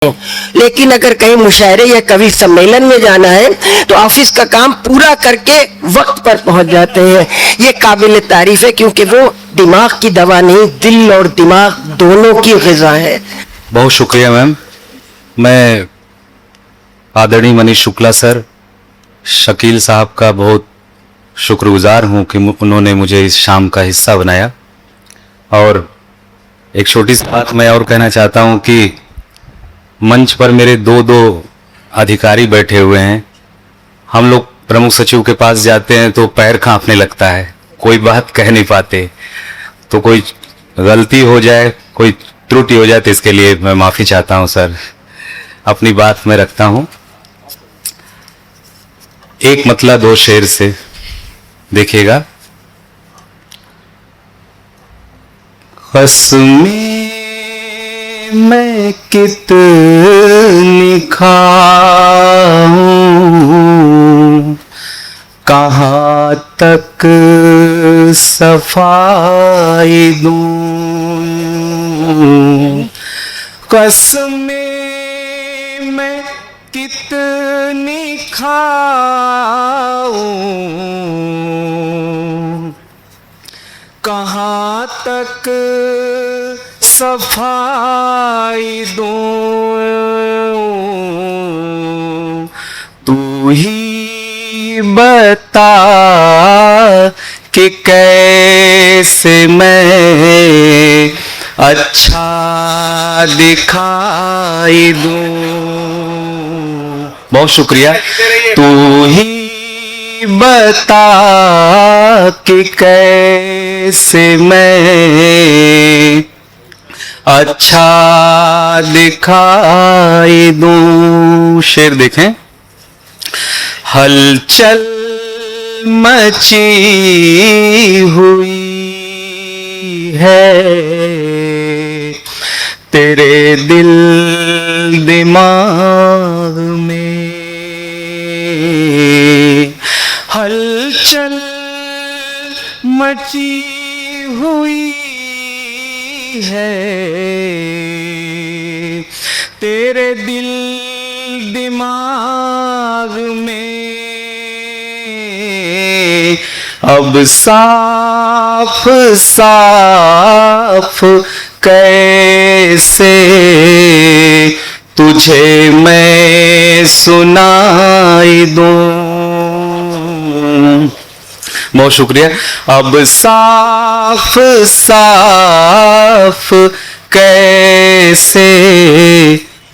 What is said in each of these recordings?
लेकिन अगर कहीं मुशायरे या कवि सम्मेलन में जाना है तो ऑफिस का काम पूरा करके वक्त पर पहुंच जाते हैं। ये काबिल तारीफ है क्योंकि वो दिमाग की दवा नहीं, दिल और दिमाग दोनों की ग़िज़ा है। बहुत शुक्रिया मैम। मैं आदरणीय मनीष शुक्ला सर, शकील साहब का बहुत शुक्रगुजार हूँ कि उन्होंने मुझे इस शाम का हिस्सा बनाया। और एक छोटी सी बात मैं और कहना चाहता हूँ कि मंच पर मेरे दो अधिकारी बैठे हुए हैं। हम लोग प्रमुख सचिव के पास जाते हैं तो पैर कांपने लगता है, कोई बात कह नहीं पाते। तो कोई गलती हो जाए, कोई त्रुटि हो जाए तो इसके लिए मैं माफ़ी चाहता हूं सर। अपनी बात मैं रखता हूं। एक मतला दो शेर से देखिएगा। कसमें मैं कितनी खाऊं, कहाँ तक सफाई दूं। कसमें मैं कितनी खाऊं, कहाँ तक सफाई दूं। तू ही बता कि कैसे मैं अच्छा दिखाई दूं। बहुत शुक्रिया। तू ही बता कि कैसे मैं अच्छा दिखाई दूं। शेर देखें। हलचल मची हुई है तेरे दिल दिमाग में। हलचल मची हुई है तेरे दिल दिमाग में। अब साफ साफ कैसे तुझे मैं सुनाई दूं। बहुत शुक्रिया। अब साफ साफ कैसे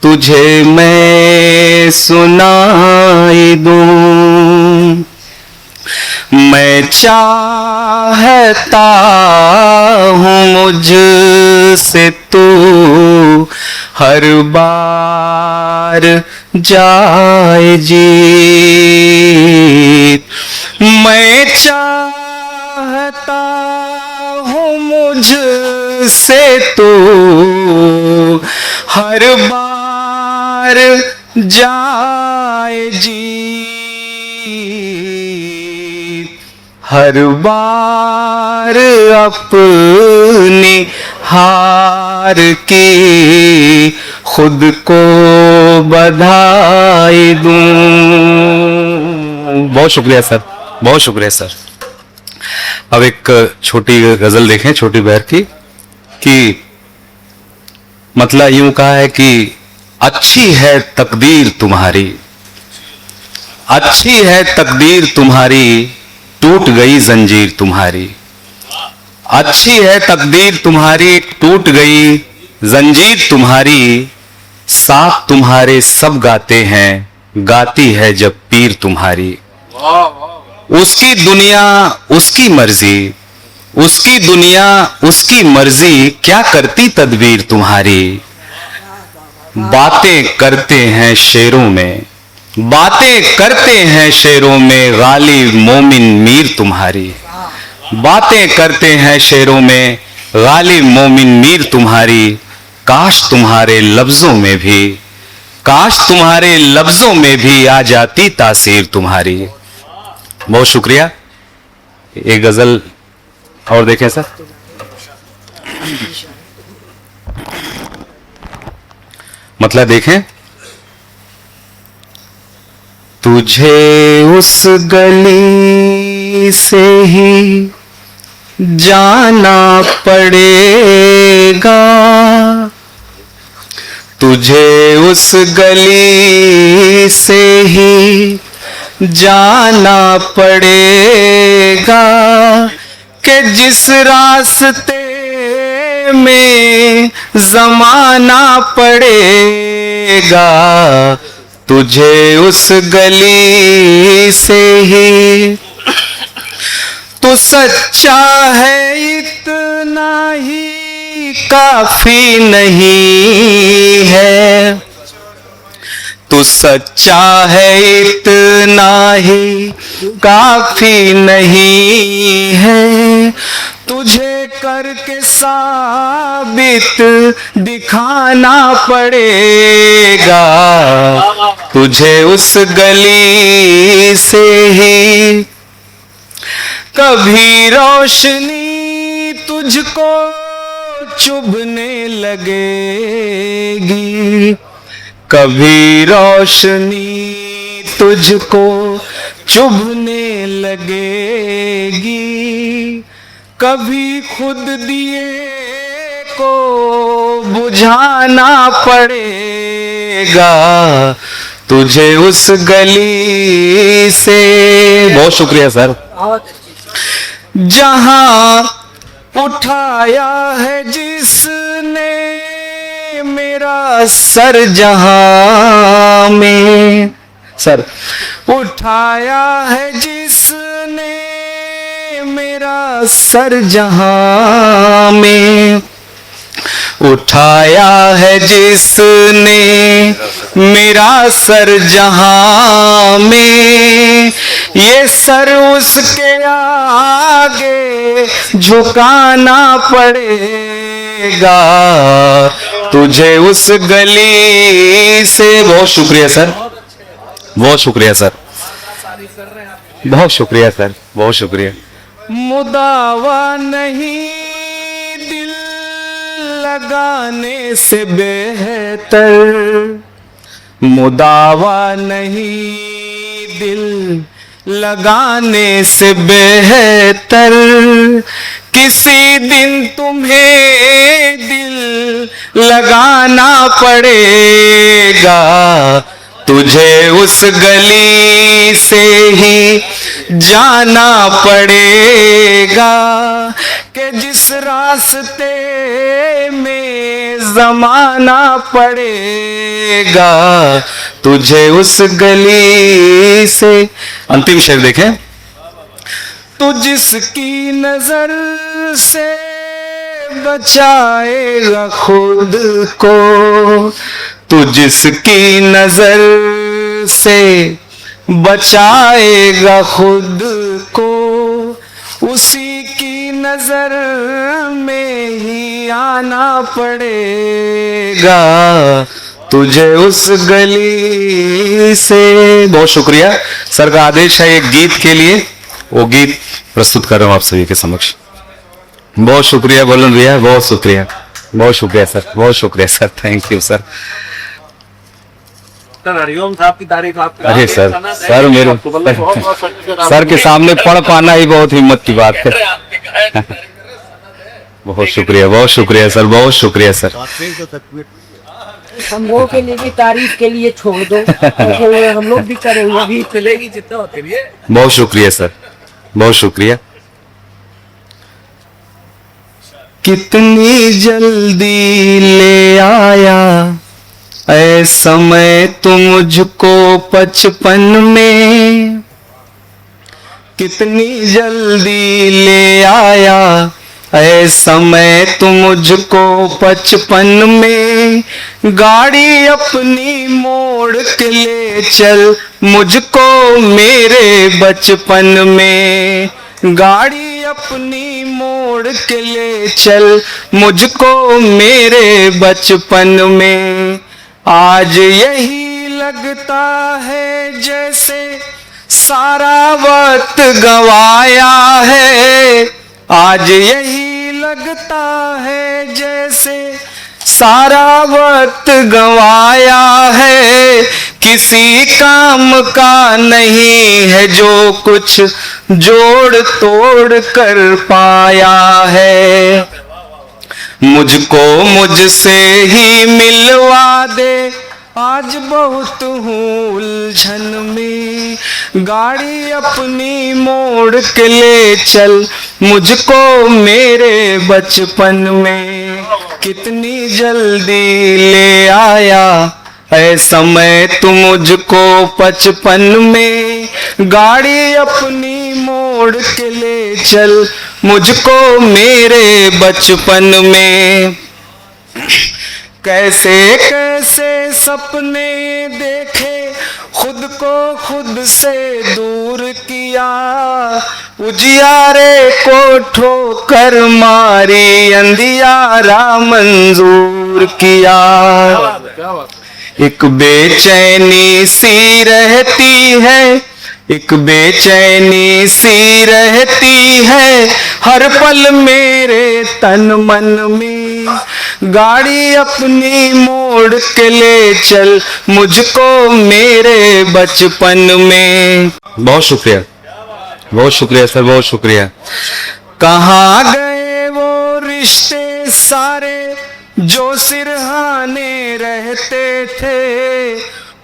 तुझे मैं सुनाई दूं। मैं चाहता हूँ मुझसे तू हर बार जाए जीत। मैं चाहता हूँ मुझसे तू हर बार जाए जीत। हर बार अपनी हार की खुद को बधाई दूं। बहुत शुक्रिया सर, बहुत शुक्रिया सर। अब एक छोटी गजल देखें, छोटी बहर की, कि मतलब यूं कहा है कि अच्छी है तकदीर तुम्हारी, अच्छी है तकदीर तुम्हारी, टूट गई जंजीर तुम्हारी। अच्छी है तकदीर तुम्हारी, टूट गई जंजीर तुम्हारी। साथ तुम्हारे सब गाते हैं, गाती है जब पीर तुम्हारी। उसकी दुनिया उसकी मर्जी, उसकी दुनिया उसकी मर्जी, क्या करती तदबीर तुम्हारी। बातें करते हैं शेरों में, बातें करते हैं शेरों में, गालिब मोमिन मीर तुम्हारी। बातें करते हैं शेरों में, गालिब मोमिन मीर तुम्हारी। काश तुम्हारे लफ्जों में भी, काश तुम्हारे लफ्जों में भी आ जाती तासीर तुम्हारी। बहुत शुक्रिया। एक गजल और देखें सर। मतलब देखें, तुझे उस गली से ही जाना पड़ेगा, तुझे उस गली से ही जाना पड़ेगा कि जिस रास्ते में जमाना पड़ेगा, तुझे उस गली से ही। तू सच्चा है इतना ही काफी नहीं है, तू सच्चा है इतना ही काफी नहीं है, तुझे करके साबित दिखाना पड़ेगा, तुझे उस गली से ही। कभी रोशनी तुझको चुभने लगेगी, कभी रोशनी तुझको चुभने लगेगी, कभी खुद दिए को बुझाना पड़ेगा, तुझे उस गली से। बहुत शुक्रिया सर। जहां उठाया है जिसने मेरा सर, जहां में सर उठाया है जिसने मेरा सर, जहां में उठाया है जिसने मेरा सर, जहां में ये सर उसके आगे झुकाना पड़ेगा, तुझे उस गली से। बहुत शुक्रिया सर, बहुत शुक्रिया सर, बहुत शुक्रिया सर, बहुत शुक्रिया। मुदावा नहीं दिल लगाने से बेहतर, मुदावा नहीं दिल लगाने से बेहतर, किसी दिन तुम्हें दिल लगाना पड़ेगा, तुझे उस गली से ही जाना पड़ेगा कि जिस रास्ते में जमाना पड़ेगा, तुझे उस गली से। अंतिम शेर देखें। तू जिसकी नजर से बचाएगा खुद को, तू जिसकी नजर से बचाएगा खुद को, उसी की नजर में ही आना पड़ेगा, तुझे उस गली से। बहुत शुक्रिया सर का आदेश है एक गीत के लिए, वो गीत प्रस्तुत कर रहा हूं आप सभी के समक्ष। बहुत शुक्रिया बोलन भैया, बहुत शुक्रिया, बहुत शुक्रिया सर, बहुत शुक्रिया sir, thank you sir. Hariom साहब की तारीफ आप। अरे सर, सर मेरे सर के सामने पढ़ पाना ही बहुत हिम्मत की बात है। बहुत शुक्रिया, बहुत शुक्रिया सर, बहुत शुक्रिया सर। हम लोगों के लिए भी तारीफ के लिए छोड़ दो, तो हम लोग भी करेंगे, अभी चलेगी जितना होते लिए। बहुत शुक्रिया सर, बहुत शुक्रिया। कितनी जल्दी ले आया ऐ समय तू मुझको बचपन में, कितनी जल्दी ले आया ऐ समय तू मुझको बचपन में, गाड़ी अपनी मोड़ के ले चल मुझको मेरे बचपन में, गाड़ी अपनी मोड़ के ले चल मुझको मेरे बचपन में। आज यही लगता है जैसे सारा वक्त गवाया है, आज यही लगता है जैसे सारा वक्त गंवाया है, किसी काम का नहीं है जो कुछ जोड़ तोड़ कर पाया है। मुझको मुझसे ही मिलवा दे, आज बहुत हूँ उलझन में, गाड़ी अपनी मोड़ के ले चल मुझको मेरे बचपन में। कितनी जल्दी ले आया है समय तू मुझको बचपन में, गाड़ी अपनी मोड़ के ले चल मुझको मेरे बचपन में। कैसे कैसे सपने देखे, खुद को खुद से दूर किया, उजियारे को ठोकर मारी, अंधियारा मंजूर किया। एक बेचैनी सी रहती है, एक बेचैनी सी रहती है हर पल मेरे तन मन में, गाड़ी अपनी मोड़ के ले चल मुझको मेरे बचपन में। बहुत शुक्रिया, बहुत शुक्रिया सर, बहुत शुक्रिया। कहाँ गए वो रिश्ते सारे जो सिरहाने रहते थे,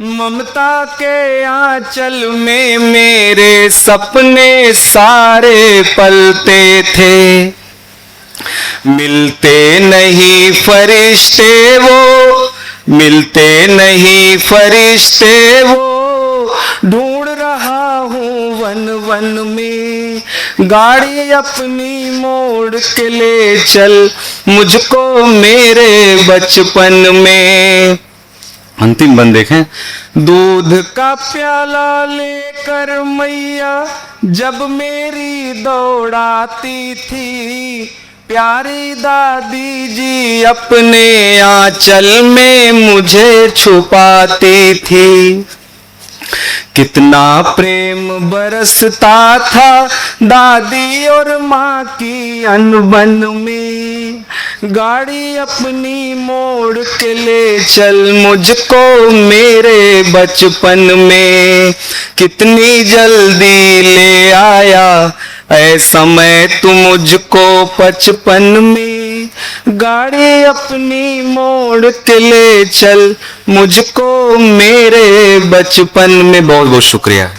ममता के आंचल में मेरे सपने सारे पलते थे। मिलते नहीं फरिश्ते वो, मिलते नहीं फरिश्ते वो, ढूंढ रहा हूँ वन वन में, गाड़ी अपनी मोड़ के ले चल मुझको मेरे बचपन में। अंतिम बंद देखें। दूध का प्याला लेकर मैया जब मेरी दौड़ाती थी, प्यारी दादी जी अपने आंचल में मुझे छुपाती थी। कितना प्रेम बरसता था दादी और माँ की अनबन में, गाड़ी अपनी मोड़ के ले चल मुझको मेरे बचपन में। कितनी जल्दी ले आया ऐ समय तू मुझको बचपन में, गाड़ी अपनी मोड़ के ले चल मुझको मेरे बचपन में। बहुत बहुत शुक्रिया।